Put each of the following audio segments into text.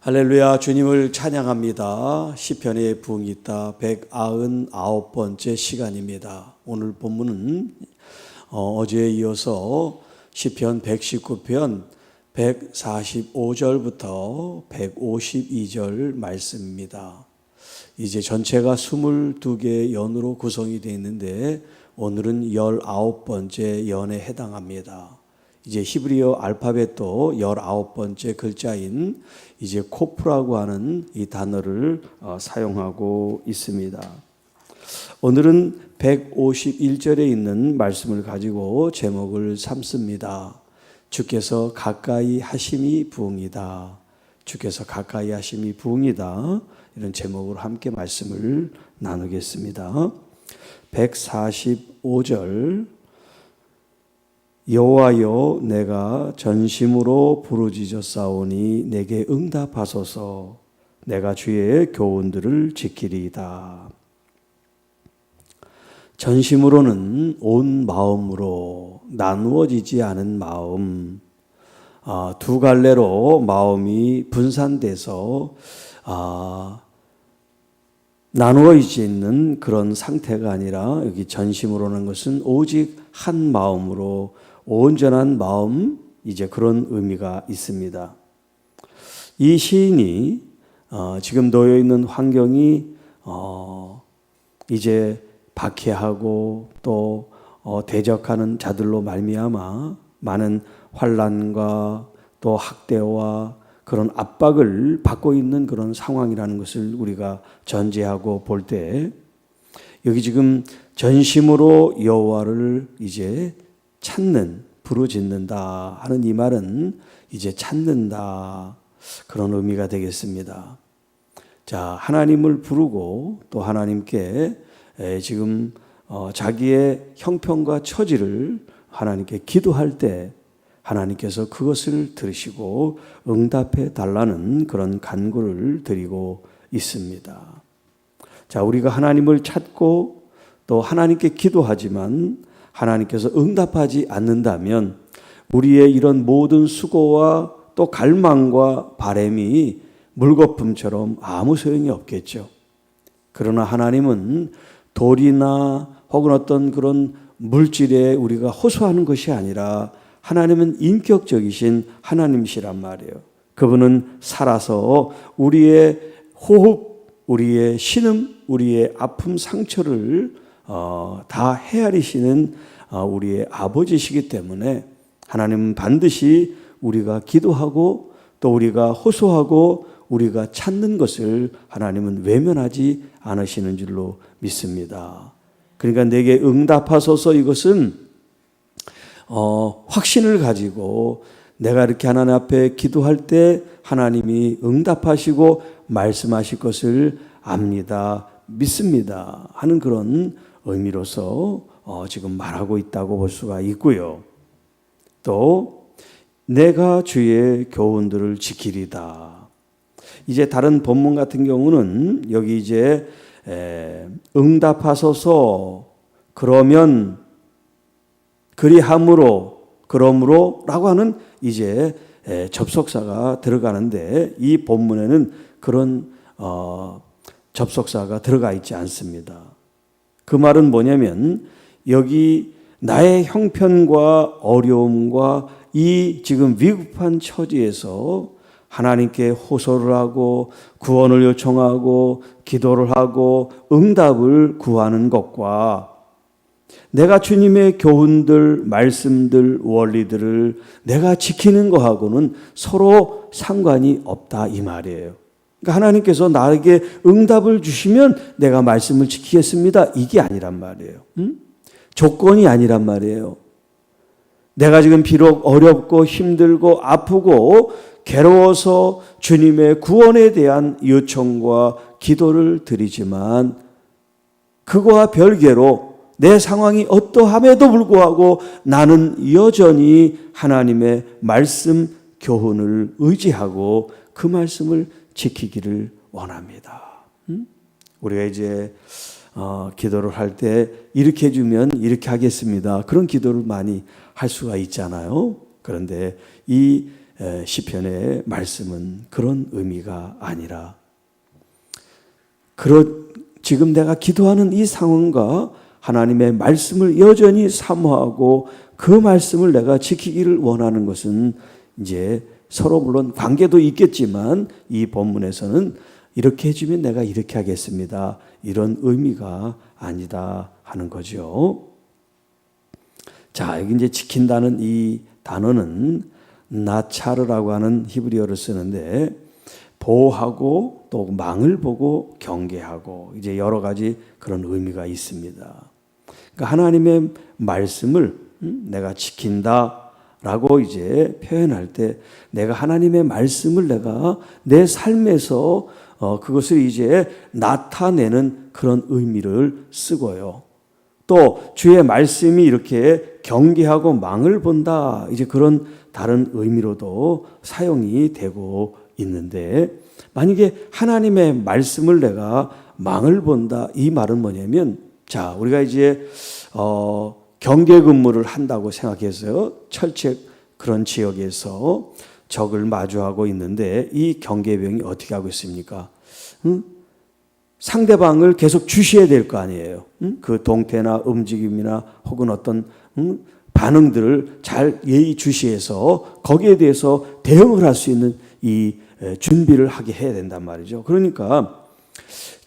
할렐루야, 주님을 찬양합니다. 시편의 부흥이 있다 199번째 시간입니다. 오늘 본문은 어제에 이어서 시편 119편 145절부터 152절 말씀입니다. 이제 전체가 22개의 연으로 구성이 되어 있는데 오늘은 19번째 연에 해당합니다. 이제 히브리어 알파벳도 19번째 글자인 이제 코프라고 하는 이 단어를 사용하고 있습니다. 오늘은 151절에 있는 말씀을 가지고 제목을 삼습니다. 주께서 가까이 하심이 부흥이다. 주께서 가까이 하심이 부흥이다. 이런 제목으로 함께 말씀을 나누겠습니다. 145절 여호와여 내가 전심으로 부르짖었사오니 내게 응답하소서. 내가 주의 교훈들을 지키리이다. 전심으로는 온 마음으로 나누어지지 않은 마음, 두 갈래로 마음이 분산돼서 나누어지지 있는 그런 상태가 아니라 여기 전심으로는 것은 오직 한 마음으로 온전한 마음, 이제 그런 의미가 있습니다. 이 시인이 지금 놓여 있는 환경이 이제 박해하고 또 대적하는 자들로 말미암아 많은 환난과 또 학대와 그런 압박을 받고 있는 그런 상황이라는 것을 우리가 전제하고 볼 때 여기 지금 전심으로 여호와를 이제 찾는, 부르짖는다 하는 이 말은 이제 찾는다 그런 의미가 되겠습니다. 자, 하나님을 부르고 또 하나님께 지금 자기의 형편과 처지를 하나님께 기도할 때 하나님께서 그것을 들으시고 응답해 달라는 그런 간구를 드리고 있습니다. 자, 우리가 하나님을 찾고 또 하나님께 기도하지만 하나님께서 응답하지 않는다면 우리의 이런 모든 수고와 또 갈망과 바람이 물거품처럼 아무 소용이 없겠죠. 그러나 하나님은 돌이나 혹은 어떤 그런 물질에 우리가 호소하는 것이 아니라 하나님은 인격적이신 하나님이시란 말이에요. 그분은 살아서 우리의 호흡, 우리의 신음, 우리의 아픔, 상처를 다 헤아리시는 우리의 아버지시기 때문에 하나님은 반드시 우리가 기도하고 또 우리가 호소하고 우리가 찾는 것을 하나님은 외면하지 않으시는 줄로 믿습니다. 그러니까 내게 응답하소서, 이것은 확신을 가지고 내가 이렇게 하나님 앞에 기도할 때 하나님이 응답하시고 말씀하실 것을 압니다, 믿습니다 하는 그런 의미로서 지금 말하고 있다고 볼 수가 있고요. 또 내가 주의 교훈들을 지키리다. 이제 다른 본문 같은 경우는 여기 이제 응답하소서 그러면 그리함으로 그러므로 라고 하는 이제 접속사가 들어가는데 이 본문에는 그런 접속사가 들어가 있지 않습니다. 그 말은 뭐냐면 여기 나의 형편과 어려움과 이 지금 위급한 처지에서 하나님께 호소를 하고 구원을 요청하고 기도를 하고 응답을 구하는 것과 내가 주님의 교훈들, 말씀들, 원리들을 내가 지키는 것하고는 서로 상관이 없다 이 말이에요. 그러니까 하나님께서 나에게 응답을 주시면 내가 말씀을 지키겠습니다, 이게 아니란 말이에요. 조건이 아니란 말이에요. 내가 지금 비록 어렵고 힘들고 아프고 괴로워서 주님의 구원에 대한 요청과 기도를 드리지만 그거와 별개로 내 상황이 어떠함에도 불구하고 나는 여전히 하나님의 말씀 교훈을 의지하고 그 말씀을 지키기를 원합니다. 우리가 이제 기도를 할 때 이렇게 해주면 이렇게 하겠습니다, 그런 기도를 많이 할 수가 있잖아요. 그런데 이 시편의 말씀은 그런 의미가 아니라 지금 내가 기도하는 이 상황과 하나님의 말씀을 여전히 사모하고 그 말씀을 내가 지키기를 원하는 것은 이제 서로 물론 관계도 있겠지만 이 본문에서는 이렇게 해주면 내가 이렇게 하겠습니다. 이런 의미가 아니다 하는 거죠. 자, 여기 이제 지킨다는 이 단어는 나차르라고 하는 히브리어를 쓰는데 보호하고 또 망을 보고 경계하고 이제 여러 가지 그런 의미가 있습니다. 그러니까 하나님의 말씀을 내가 지킨다라고 이제 표현할 때 내가 하나님의 말씀을 내가 내 삶에서 그것을 이제 나타내는 그런 의미를 쓰고요. 또 주의 말씀이 이렇게 경계하고 망을 본다 이제 그런 다른 의미로도 사용이 되고 있는데 만약에 하나님의 말씀을 내가 망을 본다 이 말은 뭐냐면 자 우리가 이제 경계 근무를 한다고 생각해서요 철책 그런 지역에서 적을 마주하고 있는데 이 경계병이 어떻게 하고 있습니까? 상대방을 계속 주시해야 될 거 아니에요. 그 동태나 움직임이나 혹은 어떤 반응들을 잘 예의주시해서 거기에 대해서 대응을 할 수 있는 이 준비를 하게 해야 된단 말이죠. 그러니까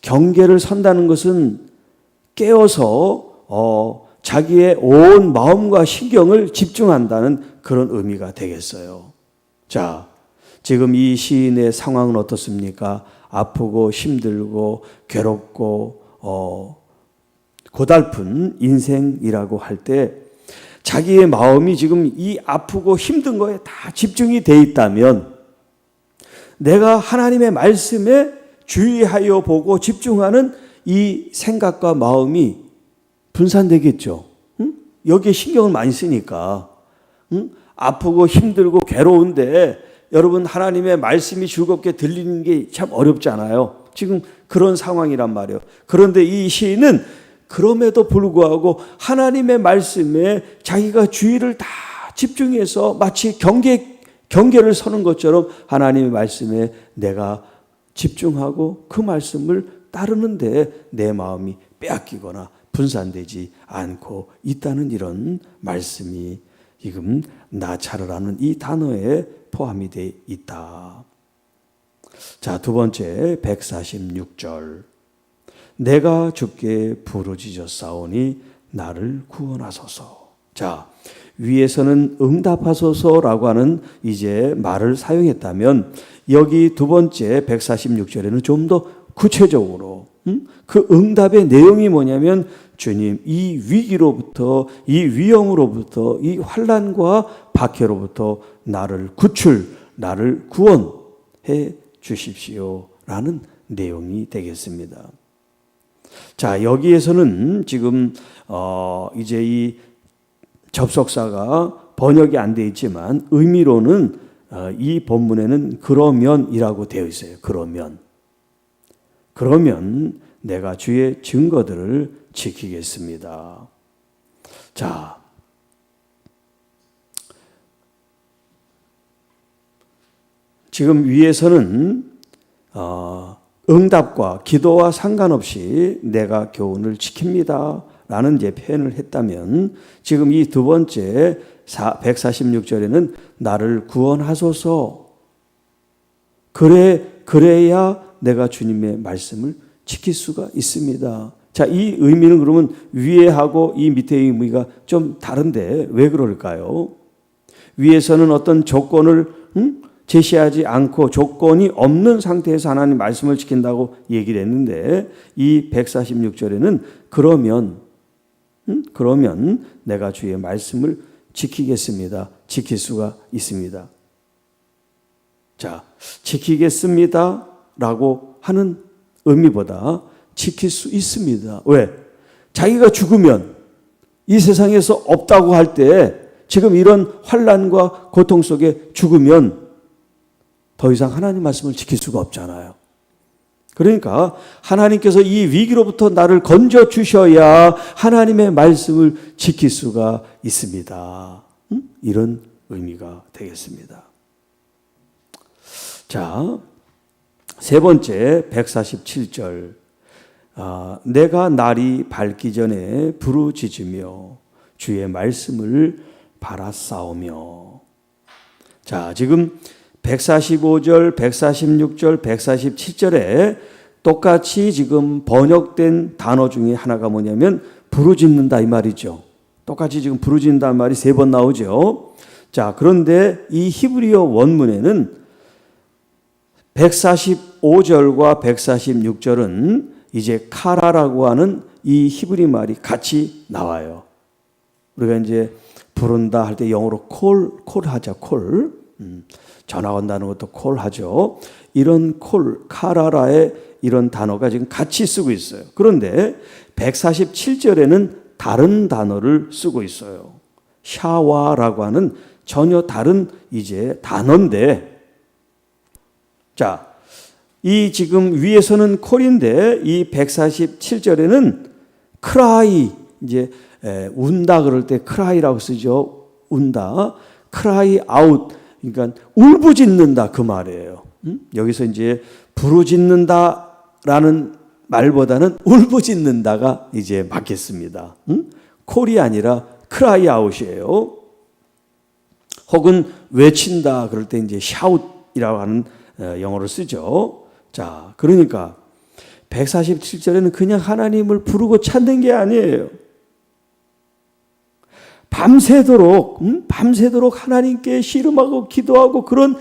경계를 선다는 것은 깨어서 자기의 온 마음과 신경을 집중한다는 그런 의미가 되겠어요. 자, 지금 이 시인의 상황은 어떻습니까? 아프고 힘들고 괴롭고 고달픈 인생이라고 할 때 자기의 마음이 지금 이 아프고 힘든 거에 다 집중이 돼 있다면 내가 하나님의 말씀에 주의하여 보고 집중하는 이 생각과 마음이 분산되겠죠. 여기에 신경을 많이 쓰니까 아프고 힘들고 괴로운데 여러분 하나님의 말씀이 즐겁게 들리는 게 참 어렵잖아요. 지금 그런 상황이란 말이에요. 그런데 이 시인은 그럼에도 불구하고 하나님의 말씀에 자기가 주의를 다 집중해서 마치 경계를 서는 것처럼 하나님의 말씀에 내가 집중하고 그 말씀을 따르는데 내 마음이 빼앗기거나 분산되지 않고 있다는 이런 말씀이 지금 나차르라는 이 단어에 포함이 되어 있다. 자, 두 번째 146절 내가 주께 부르짖었사오니 나를 구원하소서. 자, 위에서는 응답하소서라고 하는 이제 말을 사용했다면 여기 두 번째 146절에는 좀 더 구체적으로 그 응답의 내용이 뭐냐면 주님 이 위기로부터 이 위험으로부터 이 환난과 박해로부터 나를 나를 구원해 주십시오라는 내용이 되겠습니다. 자, 여기에서는 지금 이제 이 접속사가 번역이 안 돼 있지만 의미로는 이 본문에는 그러면이라고 되어 있어요. 그러면 내가 주의 증거들을 지키겠습니다. 자, 지금 위에서는 응답과 기도와 상관없이 내가 교훈을 지킵니다 라는 이제 표현을 했다면 지금 이 두 번째 146절에는 나를 구원하소서 그래야 내가 주님의 말씀을 지킬 수가 있습니다. 자, 이 의미는 그러면 위에 하고 이 밑의 의미가 좀 다른데 왜 그럴까요? 위에서는 어떤 조건을 제시하지 않고 조건이 없는 상태에서 하나님 말씀을 지킨다고 얘기를 했는데 이 146절에는 그러면 내가 주의 말씀을 지키겠습니다. 지킬 수가 있습니다. 자, 지키겠습니다 라고 하는 의미보다 지킬 수 있습니다. 왜? 자기가 죽으면 이 세상에서 없다고 할 때 지금 이런 환난과 고통 속에 죽으면 더 이상 하나님 말씀을 지킬 수가 없잖아요. 그러니까 하나님께서 이 위기로부터 나를 건져 주셔야 하나님의 말씀을 지킬 수가 있습니다. 이런 의미가 되겠습니다. 자, 세 번째 147절. 내가 날이 밝기 전에 부르짖으며 주의 말씀을 바라싸우며. 자, 지금 145절, 146절, 147절에 똑같이 지금 번역된 단어 중에 하나가 뭐냐면 부르짖는다 이 말이죠. 똑같이 지금 부르짖는다는 말이 세 번 나오죠. 자, 그런데 이 히브리어 원문에는 145절과 146절은 이제 카라라고 하는 이 히브리 말이 같이 나와요. 우리가 이제 부른다 할 때 영어로 콜 하자, 콜. 전화 온다는 것도 콜 하죠. 이런 콜, 카라라의 이런 단어가 지금 같이 쓰고 있어요. 그런데 147절에는 다른 단어를 쓰고 있어요. 샤와라고 하는 전혀 다른 이제 단어인데, 자, 이 지금 위에서는 콜인데 이 147절에는 크라이, 이제 운다 그럴 때 크라이라고 쓰죠. 운다. 크라이 아웃. 그러니까 울부짖는다 그 말이에요. 여기서 이제 부르짖는다라는 말보다는 울부짖는다가 이제 맞겠습니다. 콜이 아니라 크라이 아웃이에요. 혹은 외친다 그럴 때 이제 샤웃이라고 하는 영어를 쓰죠. 자, 그러니까 147절에는 그냥 하나님을 부르고 찾는 게 아니에요. 밤새도록 하나님께 씨름하고 기도하고 그런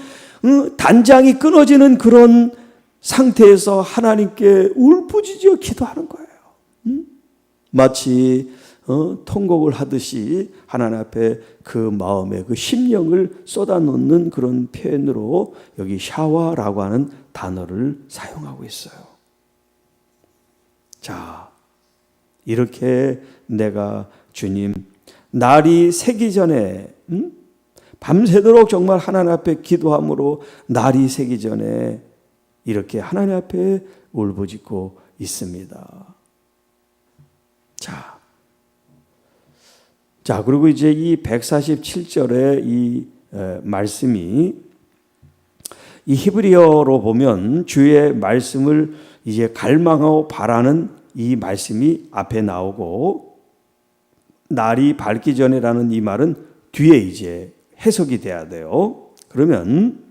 단장이 끊어지는 그런 상태에서 하나님께 울부짖어 기도하는 거예요. 마치 통곡을 하듯이 하나님 앞에 그 마음에 그 심령을 쏟아놓는 그런 표현으로 여기 샤와라고 하는 단어를 사용하고 있어요. 자, 이렇게 내가 주님 날이 새기 전에 밤새도록 정말 하나님 앞에 기도함으로 날이 새기 전에 이렇게 하나님 앞에 울부짖고 있습니다. 자, 그리고 이제 이 147절의 이 말씀이 이 히브리어로 보면 주의 말씀을 이제 갈망하고 바라는 이 말씀이 앞에 나오고 날이 밝기 전에라는 이 말은 뒤에 이제 해석이 돼야 돼요. 그러면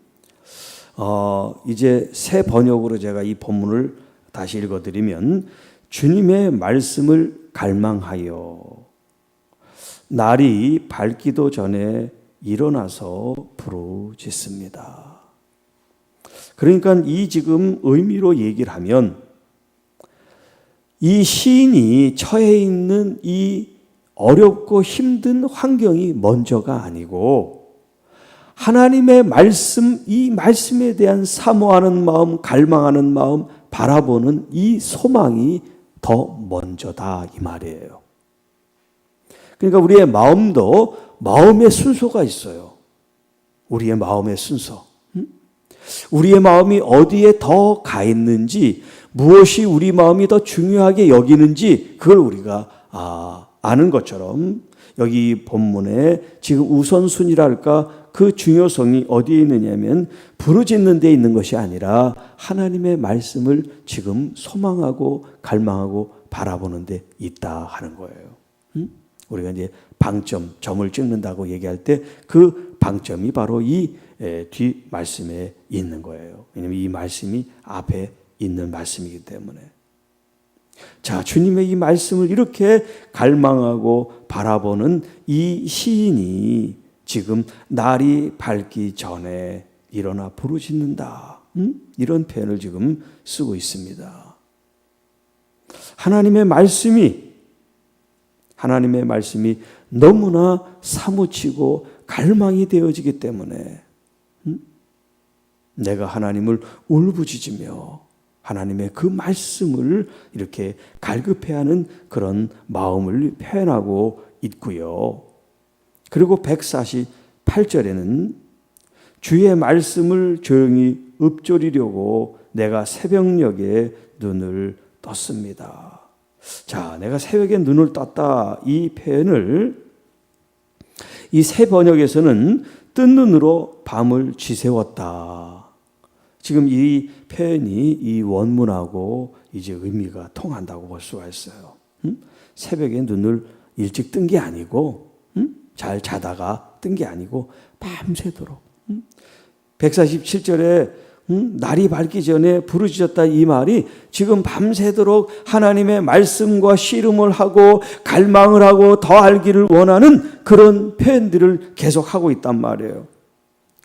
이제 새 번역으로 제가 이 본문을 다시 읽어드리면 주님의 말씀을 갈망하여 날이 밝기도 전에 일어나서 부르짖습니다. 그러니까 이 지금 의미로 얘기를 하면 이 시인이 처해 있는 이 어렵고 힘든 환경이 먼저가 아니고 하나님의 말씀, 이 말씀에 대한 사모하는 마음, 갈망하는 마음, 바라보는 이 소망이 더 먼저다 이 말이에요. 그러니까 우리의 마음도 마음의 순서가 있어요. 우리의 마음의 순서. 우리의 마음이 어디에 더 가 있는지, 무엇이 우리 마음이 더 중요하게 여기는지 그걸 우리가 아는 것처럼 여기 본문에 지금 우선순위랄까 그 중요성이 어디에 있느냐면 부르짖는 데 있는 것이 아니라 하나님의 말씀을 지금 소망하고 갈망하고 바라보는 데 있다 하는 거예요. 우리가 이제 방점, 점을 찍는다고 얘기할 때 그 방점이 바로 이 뒤 말씀에 있는 거예요. 왜냐하면 이 말씀이 앞에 있는 말씀이기 때문에. 자, 주님의 이 말씀을 이렇게 갈망하고 바라보는 이 시인이 지금 날이 밝기 전에 일어나 부르짖는다. 이런 표현을 지금 쓰고 있습니다. 하나님의 말씀이 너무나 사무치고 갈망이 되어지기 때문에 내가 하나님을 울부짖으며 하나님의 그 말씀을 이렇게 갈급해하는 그런 마음을 표현하고 있고요. 그리고 148절에는 주의 말씀을 조용히 읊조리려고 내가 새벽녘에 눈을 떴습니다. 자, 내가 새벽에 눈을 떴다 이 표현을 이 새 번역에서는 뜬 눈으로 밤을 지새웠다. 지금 이 표현이 이 원문하고 이제 의미가 통한다고 볼 수가 있어요. 새벽에 눈을 일찍 뜬 게 아니고, 잘 자다가 뜬 게 아니고 밤새도록. 147절에 날이 밝기 전에 부르짖었다, 이 말이 지금 밤새도록 하나님의 말씀과 씨름을 하고 갈망을 하고 더 알기를 원하는 그런 표현들을 계속하고 있단 말이에요.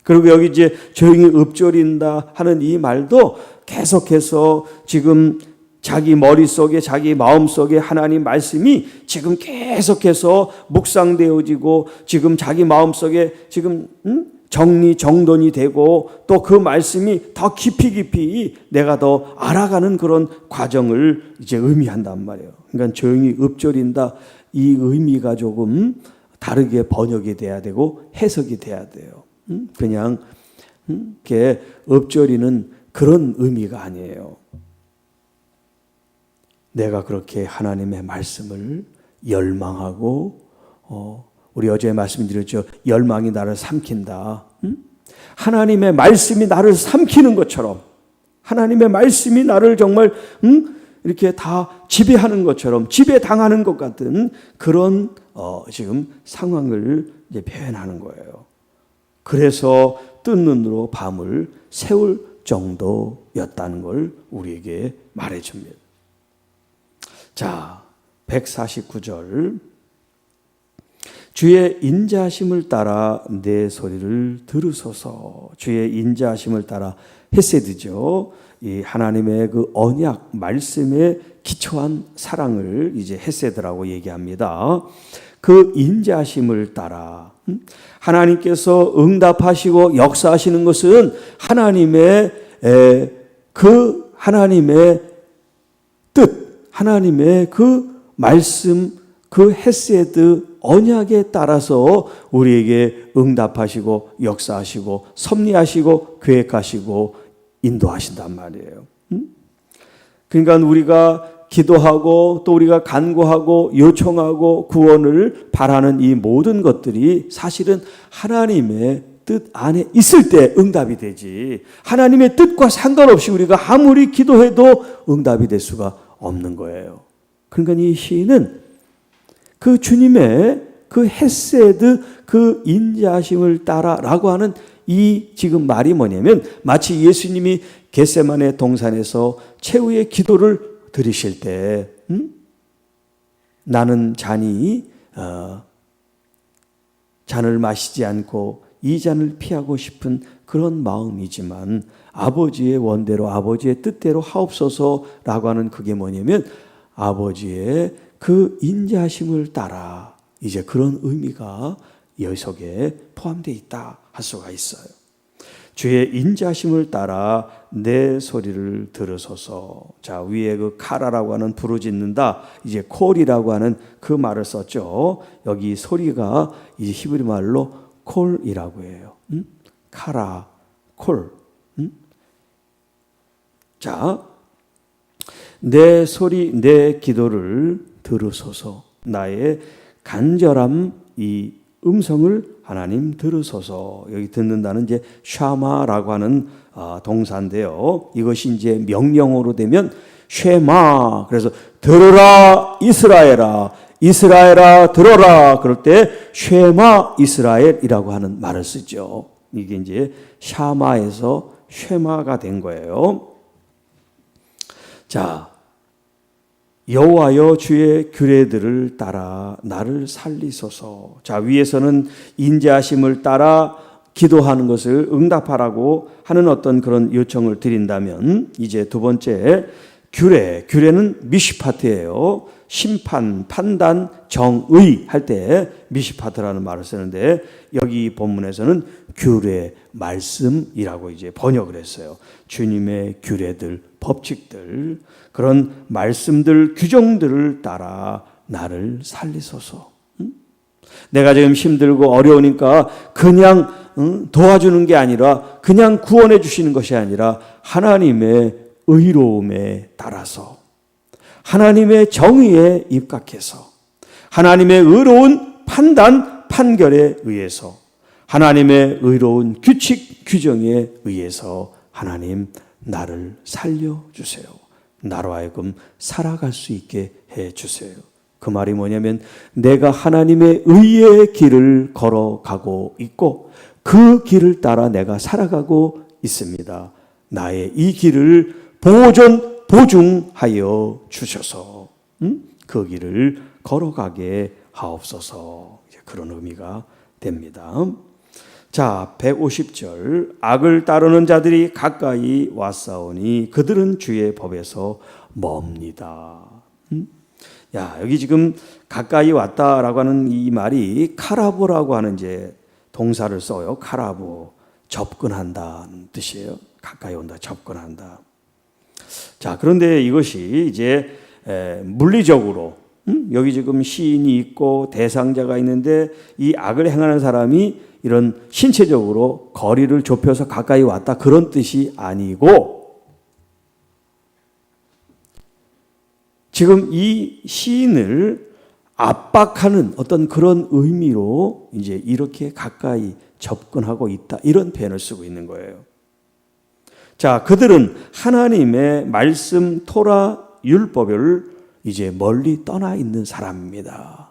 그리고 여기 이제 조용히 읊조린다 하는 이 말도 계속해서 지금 자기 머릿속에, 자기 마음속에 하나님 말씀이 지금 계속해서 묵상되어지고 지금 자기 마음속에 지금 정리 정돈이 되고 또 그 말씀이 더 깊이 내가 더 알아가는 그런 과정을 이제 의미한단 말이에요. 그러니까 조용히 읊조린다, 이 의미가 조금 다르게 번역이 돼야 되고 해석이 돼야 돼요. 그냥 이렇게 읊조리는 그런 의미가 아니에요. 내가 그렇게 하나님의 말씀을 열망하고 우리 어제 말씀드렸죠. 열망이 나를 삼킨다. 하나님의 말씀이 나를 삼키는 것처럼, 하나님의 말씀이 나를 정말 이렇게 다 지배하는 것처럼, 지배당하는 것 같은 그런 지금 상황을 이제 표현하는 거예요. 그래서 뜬 눈으로 밤을 새울 정도였다는 걸 우리에게 말해줍니다. 자, 149절. 주의 인자하심을 따라 내 소리를 들으소서. 주의 인자하심을 따라, 헤세드죠. 이 하나님의 그 언약 말씀에 기초한 사랑을 이제 헤세드라고 얘기합니다. 그 인자하심을 따라 하나님께서 응답하시고 역사하시는 것은 하나님의 뜻, 하나님의 그 말씀, 그 헤세드 언약에 따라서 우리에게 응답하시고 역사하시고 섭리하시고 계획하시고 인도하신단 말이에요. 그러니까 우리가 기도하고 또 우리가 간구하고 요청하고 구원을 바라는 이 모든 것들이 사실은 하나님의 뜻 안에 있을 때 응답이 되지, 하나님의 뜻과 상관없이 우리가 아무리 기도해도 응답이 될 수가 없는 거예요. 그러니까 이 시인은 그 주님의 그 헤세드, 그 인자하심을 따라라고 하는 이 지금 말이 뭐냐면, 마치 예수님이 겟세마네 동산에서 최후의 기도를 드리실 때 나는 잔을 마시지 않고 이 잔을 피하고 싶은 그런 마음이지만 아버지의 원대로 아버지의 뜻대로 하옵소서라고 하는, 그게 뭐냐면 아버지의 그 인자하심을 따라, 이제 그런 의미가 이 속에 포함되어 있다 할 수가 있어요. 주의 인자하심을 따라 내 소리를 들으소서. 자, 위에 그 카라라고 하는 부르짖는다, 이제 콜이라고 하는 그 말을 썼죠. 여기 소리가 이제 히브리 말로 콜이라고 해요. 카라, 콜. 자, 내 소리, 내 기도를 들으소서. 나의 간절함, 이 음성을 하나님 들으소서. 여기 듣는다는 이제 샤마라고 하는 동사인데요. 이것이 이제 명령어로 되면 쉐마. 그래서 들어라 이스라엘아, 이스라엘아 들어라. 그럴 때 쉐마 이스라엘이라고 하는 말을 쓰죠. 이게 이제 샤마에서 쉐마가 된 거예요. 자, 여호와여 주의 규례들을 따라 나를 살리소서. 자, 위에서는 인자하심을 따라 기도하는 것을 응답하라고 하는 어떤 그런 요청을 드린다면, 이제 두 번째 규례는 미시파트예요. 심판, 판단, 정의 할 때 미시파트라는 말을 쓰는데, 여기 본문에서는 규례, 말씀이라고 이제 번역을 했어요. 주님의 규례들, 법칙들, 그런 말씀들, 규정들을 따라 나를 살리소서. 내가 지금 힘들고 어려우니까 그냥 도와주는 게 아니라, 그냥 구원해 주시는 것이 아니라 하나님의 의로움에 따라서, 하나님의 정의에 입각해서, 하나님의 의로운 판단, 판결에 의해서, 하나님의 의로운 규칙, 규정에 의해서 하나님 나를 살려주세요. 나로 하여금 살아갈 수 있게 해주세요. 그 말이 뭐냐면 내가 하나님의 의의 길을 걸어가고 있고 그 길을 따라 내가 살아가고 있습니다. 나의 이 길을 보증하여 주셔서 그 길을 걸어가게 하옵소서. 그런 의미가 됩니다. 자, 150절. 악을 따르는 자들이 가까이 왔사오니 그들은 주의 법에서 멉니다. 야, 여기 지금 가까이 왔다라고 하는 이 말이 카라보라고 하는 이제 동사를 써요. 카라보. 접근한다는 뜻이에요. 가까이 온다, 접근한다. 자, 그런데 이것이 이제 물리적으로 여기 지금 시인이 있고 대상자가 있는데 이 악을 행하는 사람이 이런 신체적으로 거리를 좁혀서 가까이 왔다 그런 뜻이 아니고 지금 이 시인을 압박하는 어떤 그런 의미로 이제 이렇게 가까이 접근하고 있다 이런 표현을 쓰고 있는 거예요. 자, 그들은 하나님의 말씀 토라 율법을 이제 멀리 떠나 있는 사람입니다.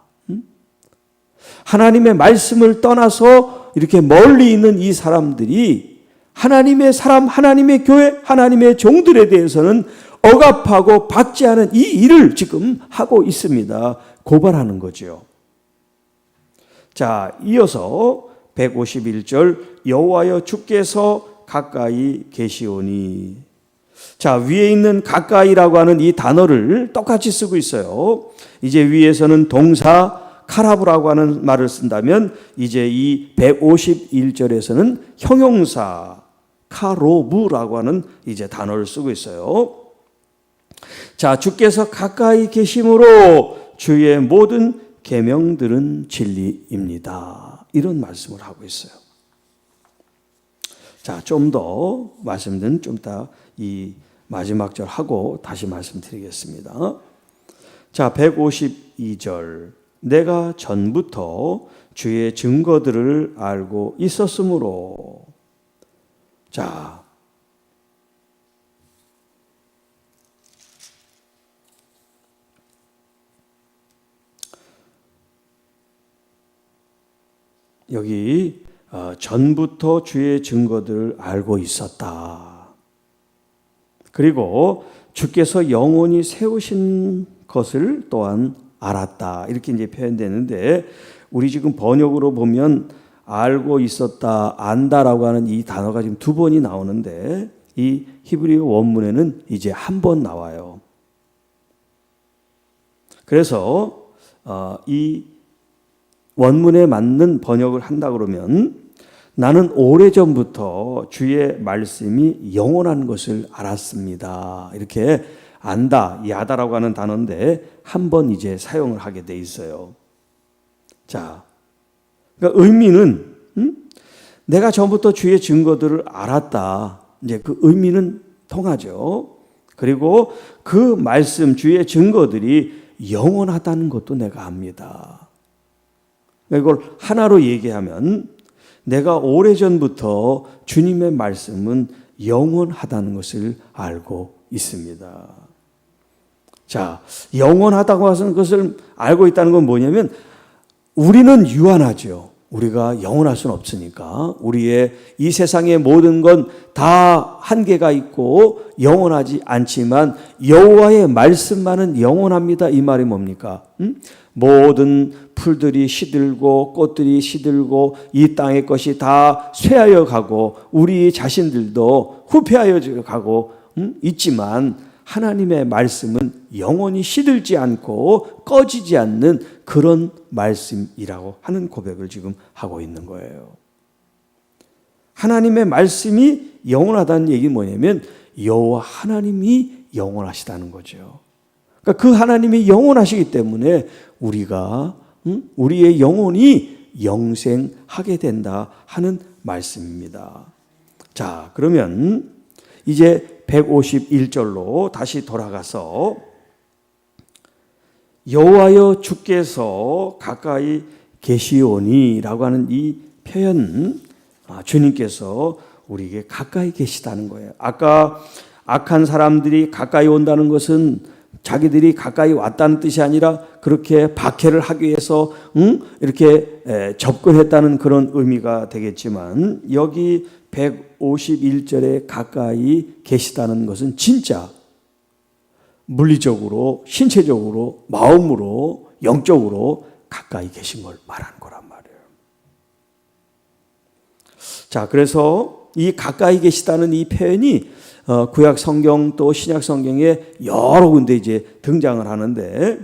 하나님의 말씀을 떠나서 이렇게 멀리 있는 이 사람들이 하나님의 사람, 하나님의 교회, 하나님의 종들에 대해서는 억압하고 박지하는 이 일을 지금 하고 있습니다. 고발하는 거죠. 자, 이어서 151절 여호와여 주께서 가까이 계시오니. 자, 위에 있는 가까이라고 하는 이 단어를 똑같이 쓰고 있어요. 이제 위에서는 동사 카라브라고 하는 말을 쓴다면 이제 이 151절에서는 형용사 카로브라고 하는 이제 단어를 쓰고 있어요. 자, 주께서 가까이 계심으로 주의 모든 계명들은 진리입니다. 이런 말씀을 하고 있어요. 자, 좀 더 말씀은 좀 이따 이 마지막 절 하고 다시 말씀드리겠습니다. 자, 152절. 내가 전부터 주의 증거들을 알고 있었으므로. 자, 여기 전부터 주의 증거들을 알고 있었다. 그리고 주께서 영원히 세우신 것을 또한 알았다. 이렇게 이제 표현되는데 우리 지금 번역으로 보면 알고 있었다, 안다라고 하는 이 단어가 지금 두 번이 나오는데 이 히브리어 원문에는 이제 한 번 나와요. 그래서 이 원문에 맞는 번역을 한다 그러면 나는 오래전부터 주의 말씀이 영원한 것을 알았습니다. 이렇게 안다, 야다라고 하는 단어인데 한 번 이제 사용을 하게 돼 있어요. 자, 그러니까 의미는 내가 전부터 주의 증거들을 알았다. 이제 그 의미는 통하죠. 그리고 그 말씀, 주의 증거들이 영원하다는 것도 내가 압니다. 이걸 하나로 얘기하면 내가 오래전부터 주님의 말씀은 영원하다는 것을 알고 있습니다. 자, 영원하다고 하는 것을 알고 있다는 건 뭐냐면 우리는 유한하죠. 우리가 영원할 수는 없으니까 우리의 이 세상의 모든 건 다 한계가 있고 영원하지 않지만 여호와의 말씀만은 영원합니다. 이 말이 뭡니까? 모든 풀들이 시들고 꽃들이 시들고 이 땅의 것이 다 쇠하여 가고 우리 자신들도 후퇴하여 가고 있지만 하나님의 말씀은 영원히 시들지 않고 꺼지지 않는 그런 말씀이라고 하는 고백을 지금 하고 있는 거예요. 하나님의 말씀이 영원하다는 얘기는 뭐냐면 여호와 하나님이 영원하시다는 거죠. 그러니까 그 하나님이 영원하시기 때문에 우리가 우리의 영혼이 영생하게 된다 하는 말씀입니다. 자, 그러면 이제 151절로 다시 돌아가서 여호와여 주께서 가까이 계시오니라고 하는 이 표현, 주님께서 우리에게 가까이 계시다는 거예요. 아까 악한 사람들이 가까이 온다는 것은 자기들이 가까이 왔다는 뜻이 아니라 그렇게 박해를 하기 위해서 이렇게 접근했다는 그런 의미가 되겠지만, 여기 151절에 가까이 계시다는 것은 진짜 물리적으로, 신체적으로, 마음으로, 영적으로 가까이 계신 걸 말하는 거란 말이에요. 자, 그래서 이 가까이 계시다는 이 표현이 구약 성경 또 신약 성경에 여러 군데 이제 등장을 하는데,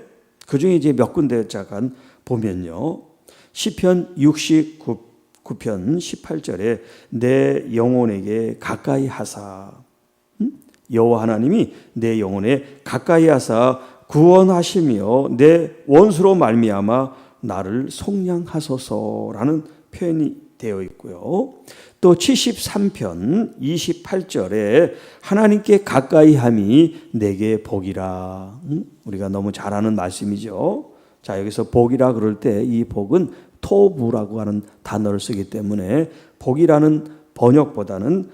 그 중에 이제 몇 군데 잠깐 보면요. 시편 69편 18절에 내 영혼에게 가까이 하사, 여호와 하나님이 내 영혼에 가까이 하사 구원하시며 내 원수로 말미암아 나를 속량하소서라는 표현이 되어 있고요. 또 73편 28절에 하나님께 가까이 함이 내게 복이라. 우리가 너무 잘 아는 말씀이죠. 자, 여기서 복이라 그럴 때 이 복은 토부라고 하는 단어를 쓰기 때문에 복이라는 번역보다는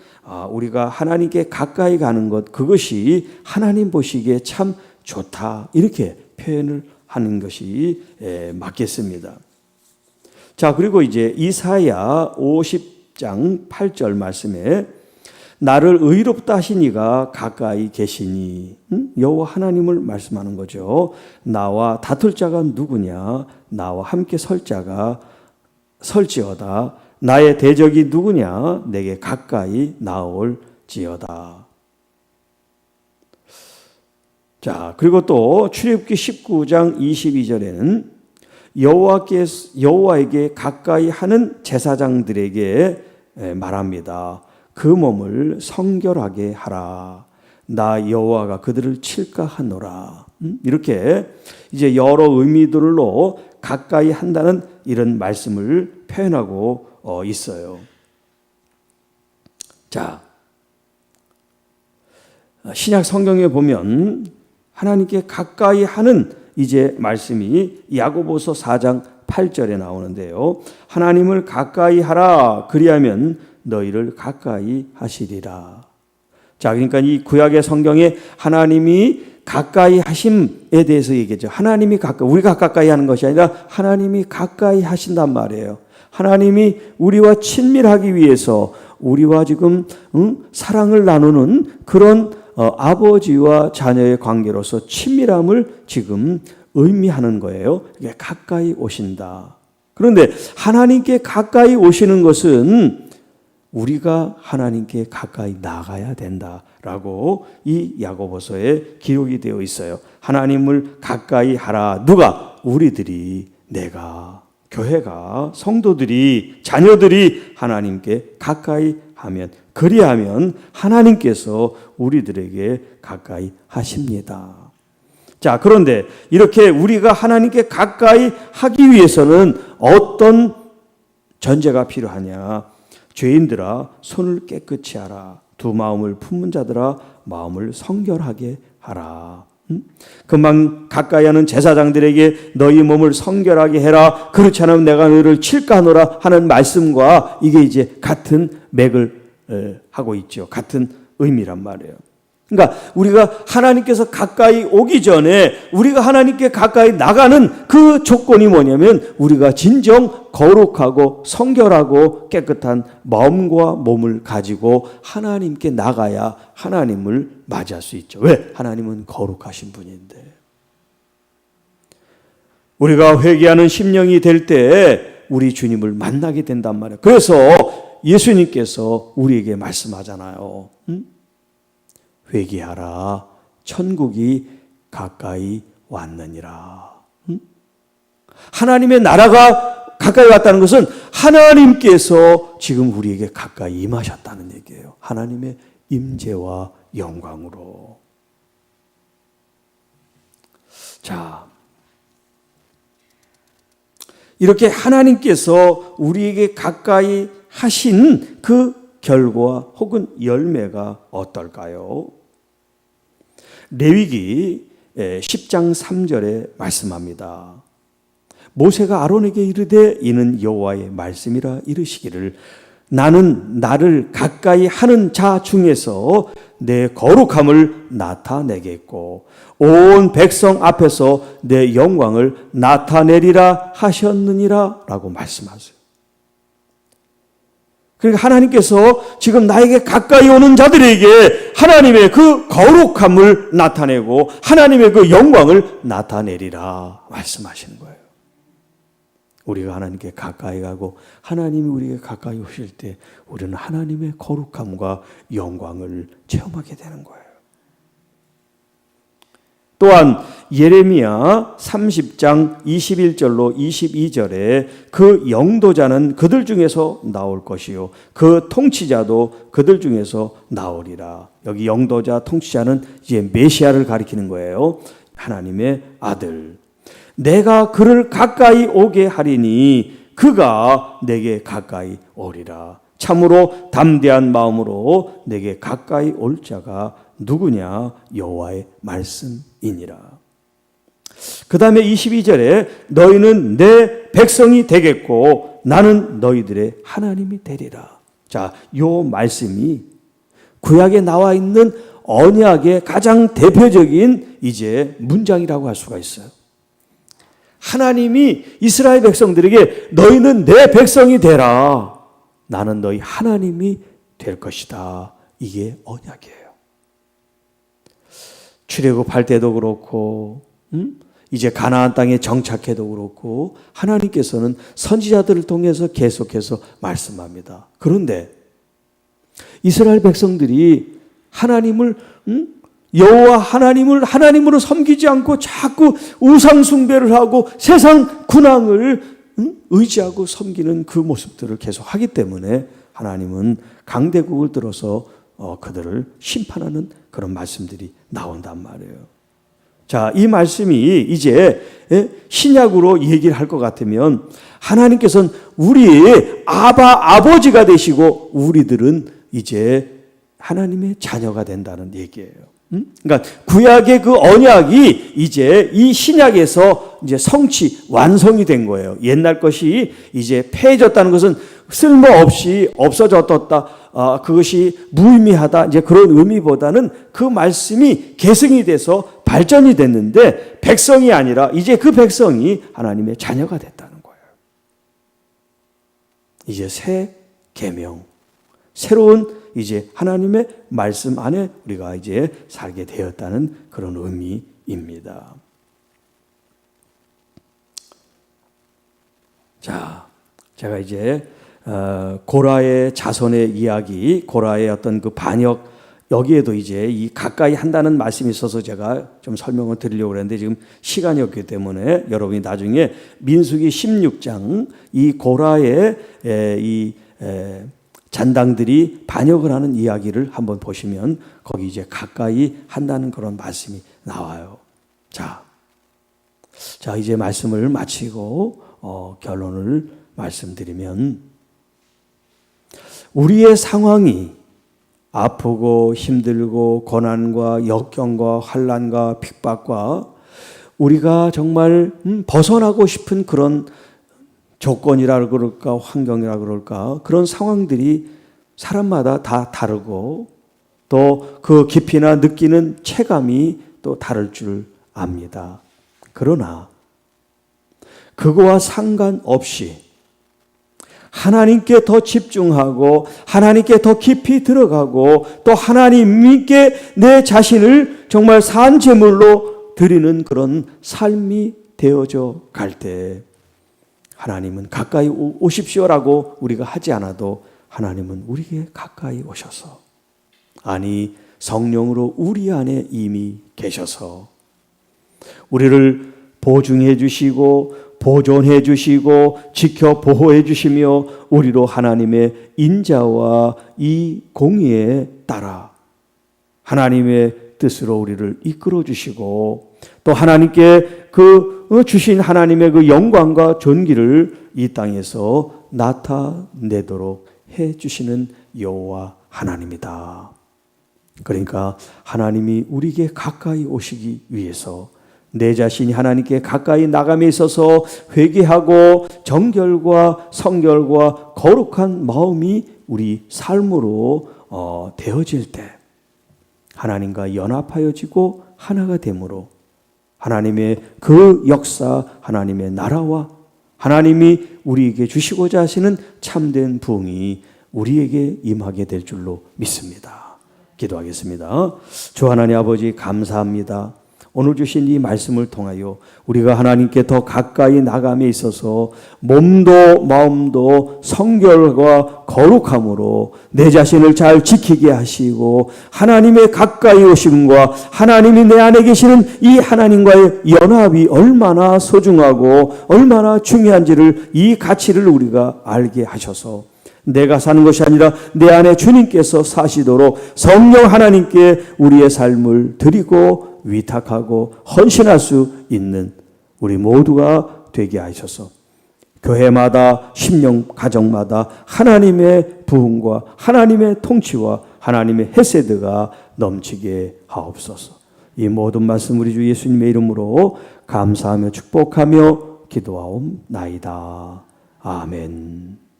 우리가 하나님께 가까이 가는 것, 그것이 하나님 보시기에 참 좋다, 이렇게 표현을 하는 것이 맞겠습니다. 자, 그리고 이제 이사야 50장 8절 말씀에 나를 의롭다 하시니가 가까이 계시니, 여호와 하나님을 말씀하는 거죠. 나와 다툴 자가 누구냐? 나와 함께 설 자가 설지어다. 나의 대적이 누구냐? 내게 가까이 나올지어다. 자, 그리고 또 출애굽기 19장 22절에는 여호와에게 가까이 하는 제사장들에게 말합니다. 그 몸을 성결하게 하라. 나 여호와가 그들을 칠까 하노라. 이렇게 이제 여러 의미들로 가까이 한다는 이런 말씀을 표현하고 있어요. 자, 신약 성경에 보면 하나님께 가까이 하는 이제 말씀이 야고보서 4장 8절에 나오는데요. 하나님을 가까이 하라. 그리하면 너희를 가까이 하시리라. 자, 그러니까 이 구약의 성경에 하나님이 가까이 하심에 대해서 얘기했죠. 하나님이 우리가 가까이 하는 것이 아니라 하나님이 가까이 하신단 말이에요. 하나님이 우리와 친밀하기 위해서 우리와 지금 사랑을 나누는 그런 아버지와 자녀의 관계로서 친밀함을 지금 의미하는 거예요. 이게 가까이 오신다. 그런데 하나님께 가까이 오시는 것은 우리가 하나님께 가까이 나가야 된다라고 이 야고보서에 기록이 되어 있어요. 하나님을 가까이 하라. 누가? 우리들이, 내가, 교회가, 성도들이, 자녀들이 하나님께 가까이 하면, 그리하면 하나님께서 우리들에게 가까이 하십니다. 자, 그런데 이렇게 우리가 하나님께 가까이 하기 위해서는 어떤 전제가 필요하냐? 죄인들아 손을 깨끗이 하라. 두 마음을 품은 자들아 마음을 성결하게 하라. 금방 가까이 하는 제사장들에게 너희 몸을 성결하게 해라. 그렇지 않으면 내가 너희를 칠까 하노라 하는 말씀과 이게 이제 같은 맥을 하고 있죠. 같은 의미란 말이에요. 그러니까 우리가 하나님께서 가까이 오기 전에 우리가 하나님께 가까이 나가는 그 조건이 뭐냐면 우리가 진정 거룩하고 성결하고 깨끗한 마음과 몸을 가지고 하나님께 나가야 하나님을 맞이할 수 있죠. 왜? 하나님은 거룩하신 분인데. 우리가 회개하는 심령이 될 때 우리 주님을 만나게 된단 말이에요. 그래서 예수님께서 우리에게 말씀하잖아요. 회개하라. 천국이 가까이 왔느니라. 하나님의 나라가 가까이 왔다는 것은 하나님께서 지금 우리에게 가까이 임하셨다는 얘기예요. 하나님의 임재와 영광으로. 자, 이렇게 하나님께서 우리에게 가까이 하신 그 결과 혹은 열매가 어떨까요? 레위기 10장 3절에 말씀합니다. 모세가 아론에게 이르되 이는 여호와의 말씀이라 이르시기를 나는 나를 가까이 하는 자 중에서 내 거룩함을 나타내겠고 온 백성 앞에서 내 영광을 나타내리라 하셨느니라 라고 말씀하세요. 그러니까 하나님께서 지금 나에게 가까이 오는 자들에게 하나님의 그 거룩함을 나타내고 하나님의 그 영광을 나타내리라 말씀하시는 거예요. 우리가 하나님께 가까이 가고 하나님이 우리에게 가까이 오실 때 우리는 하나님의 거룩함과 영광을 체험하게 되는 거예요. 또한 예레미야 30장 21절로 22절에 그 영도자는 그들 중에서 나올 것이요 그 통치자도 그들 중에서 나오리라. 여기 영도자, 통치자는 이제 메시아를 가리키는 거예요. 하나님의 아들. 내가 그를 가까이 오게 하리니 그가 내게 가까이 오리라. 참으로 담대한 마음으로 내게 가까이 올 자가 누구냐? 여호와의 말씀이니라. 그 다음에 22절에 너희는 내 백성이 되겠고 나는 너희들의 하나님이 되리라. 자, 요 말씀이 구약에 나와 있는 언약의 가장 대표적인 이제 문장이라고 할 수가 있어요. 하나님이 이스라엘 백성들에게 너희는 내 백성이 되라. 나는 너희 하나님이 될 것이다. 이게 언약이에요. 출애굽할 때도 그렇고 이제 가나안 땅에 정착해도 그렇고 하나님께서는 선지자들을 통해서 계속해서 말씀합니다. 그런데 이스라엘 백성들이 하나님을 여호와 하나님을 하나님으로 섬기지 않고 자꾸 우상 숭배를 하고 세상 군왕을 의지하고 섬기는 그 모습들을 계속 하기 때문에 하나님은 강대국을 들어서 그들을 심판하는 그런 말씀들이 나온단 말이에요. 자, 이 말씀이 이제 신약으로 얘기를 할 것 같으면 하나님께서는 우리의 아버지가 되시고 우리들은 이제 하나님의 자녀가 된다는 얘기예요. 그러니까 구약의 그 언약이 이제 이 신약에서 이제 성취 완성이 된 거예요. 옛날 것이 이제 폐해졌다는 것은 쓸모없이 없어졌다. 그것이 무의미하다. 이제 그런 의미보다는 그 말씀이 계승이 돼서 발전이 됐는데 백성이 아니라 이제 그 백성이 하나님의 자녀가 됐다는 거예요. 이제 새 계명, 새로운 이제 하나님의 말씀 안에 우리가 이제 살게 되었다는 그런 의미입니다. 자, 제가 이제 고라의 자손의 이야기, 고라의 어떤 그 반역, 여기에도 이제 이 가까이 한다는 말씀이 있어서 제가 좀 설명을 드리려고 했는데 지금 시간이 없기 때문에 여러분이 나중에 민수기 16장 이 고라의 이 잔당들이 반역을 하는 이야기를 한번 보시면 거기 이제 가까이 한다는 그런 말씀이 나와요. 자, 이제 말씀을 마치고 결론을 말씀드리면 우리의 상황이 아프고 힘들고 고난과 역경과 환난과 핍박과 우리가 정말 벗어나고 싶은 그런 조건이라 그럴까 환경이라 그럴까 그런 상황들이 사람마다 다 다르고 또 그 깊이나 느끼는 체감이 또 다를 줄 압니다. 그러나 그거와 상관없이 하나님께 더 집중하고 하나님께 더 깊이 들어가고 또 하나님께 내 자신을 정말 산 제물로 드리는 그런 삶이 되어져 갈 때 하나님은 가까이 오십시오라고 우리가 하지 않아도 하나님은 우리에게 가까이 오셔서 아니 성령으로 우리 안에 이미 계셔서 우리를 보증해 주시고 보존해 주시고 지켜 보호해 주시며 우리로 하나님의 인자와 이 공의에 따라 하나님의 뜻으로 우리를 이끌어 주시고 또 하나님께 그 주신 하나님의 그 영광과 존귀를 이 땅에서 나타내도록 해 주시는 여호와 하나님이다. 그러니까 하나님이 우리에게 가까이 오시기 위해서 내 자신이 하나님께 가까이 나감에 있어서 회개하고 정결과 성결과 거룩한 마음이 우리 삶으로 되어질 때 하나님과 연합하여지고 하나가 되므로 하나님의 그 역사, 하나님의 나라와 하나님이 우리에게 주시고자 하시는 참된 부흥이 우리에게 임하게 될 줄로 믿습니다. 기도하겠습니다. 주 하나님 아버지 감사합니다. 오늘 주신 이 말씀을 통하여 우리가 하나님께 더 가까이 나감에 있어서 몸도 마음도 성결과 거룩함으로 내 자신을 잘 지키게 하시고 하나님의 가까이 오심과 하나님이 내 안에 계시는 이 하나님과의 연합이 얼마나 소중하고 얼마나 중요한지를 이 가치를 우리가 알게 하셔서 내가 사는 것이 아니라 내 안에 주님께서 사시도록 성령 하나님께 우리의 삶을 드리고 위탁하고 헌신할 수 있는 우리 모두가 되게 하셔서 교회마다 심령 가정마다 하나님의 부흥과 하나님의 통치와 하나님의 헤세드가 넘치게 하옵소서. 이 모든 말씀 우리 주 예수님의 이름으로 감사하며 축복하며 기도하옵나이다. 아멘.